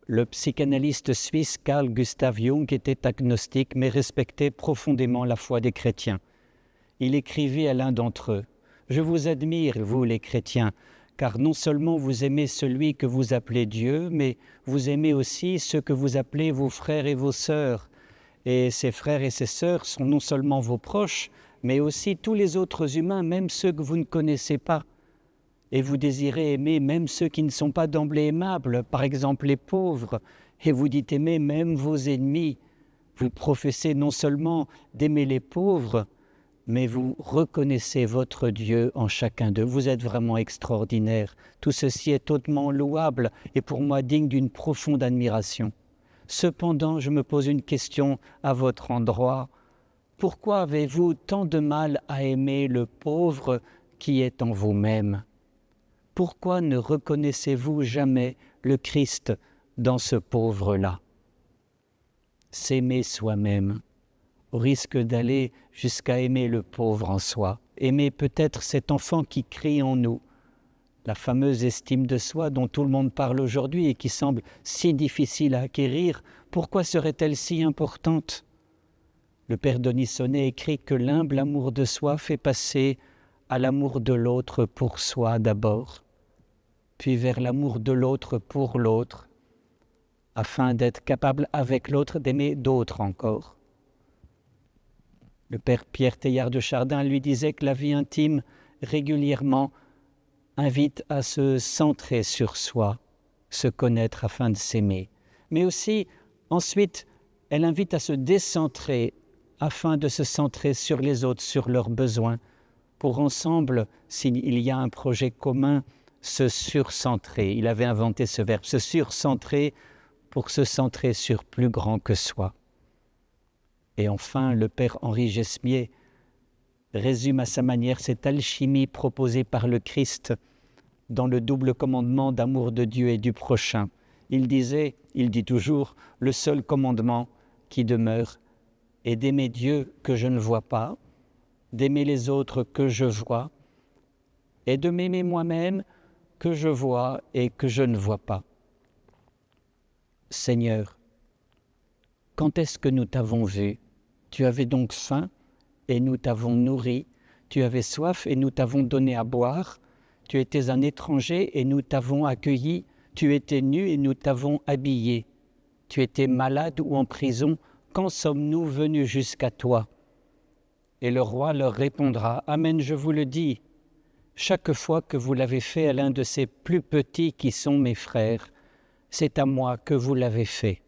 Le psychanalyste suisse Carl Gustav Jung était agnostique mais respectait profondément la foi des chrétiens. Il écrivait à l'un d'entre eux « Je vous admire, vous les chrétiens, car non seulement vous aimez celui que vous appelez Dieu, mais vous aimez aussi ceux que vous appelez vos frères et vos sœurs. Et ces frères et ces sœurs sont non seulement vos proches, mais aussi tous les autres humains, même ceux que vous ne connaissez pas. Et vous désirez aimer même ceux qui ne sont pas d'emblée aimables, par exemple les pauvres, et vous dites aimer même vos ennemis. Vous professez non seulement d'aimer les pauvres, mais vous reconnaissez votre Dieu en chacun d'eux. Vous êtes vraiment extraordinaire. Tout ceci est hautement louable et pour moi digne d'une profonde admiration. Cependant, je me pose une question à votre endroit. Pourquoi avez-vous tant de mal à aimer le pauvre qui est en vous-même ? Pourquoi ne reconnaissez-vous jamais le Christ dans ce pauvre-là ? S'aimer soi-même, au risque d'aller jusqu'à aimer le pauvre en soi, aimer peut-être cet enfant qui crie en nous, la fameuse estime de soi dont tout le monde parle aujourd'hui et qui semble si difficile à acquérir, pourquoi serait-elle si importante ? Le père Denisonnet écrit que l'humble amour de soi fait passer à l'amour de l'autre pour soi d'abord, puis vers l'amour de l'autre pour l'autre, afin d'être capable avec l'autre d'aimer d'autres encore. Le père Pierre Teilhard de Chardin lui disait que la vie intime régulièrement invite à se centrer sur soi, se connaître afin de s'aimer. Mais aussi, ensuite, elle invite à se décentrer afin de se centrer sur les autres, sur leurs besoins, pour ensemble, s'il y a un projet commun, se surcentrer. Il avait inventé ce verbe, se surcentrer pour se centrer sur plus grand que soi. Et enfin, le père Henri Gesmier résume à sa manière cette alchimie proposée par le Christ dans le double commandement d'amour de Dieu et du prochain. Il dit toujours, le seul commandement qui demeure est d'aimer Dieu que je ne vois pas, d'aimer les autres que je vois, et de m'aimer moi-même que je vois et que je ne vois pas. Seigneur, quand est-ce que nous t'avons vu ? Tu avais donc faim et nous t'avons nourri, tu avais soif et nous t'avons donné à boire, tu étais un étranger et nous t'avons accueilli, tu étais nu et nous t'avons habillé, tu étais malade ou en prison, quand sommes-nous venus jusqu'à toi ? Et le roi leur répondra, « Amen, je vous le dis, chaque fois que vous l'avez fait à l'un de ces plus petits qui sont mes frères, c'est à moi que vous l'avez fait. »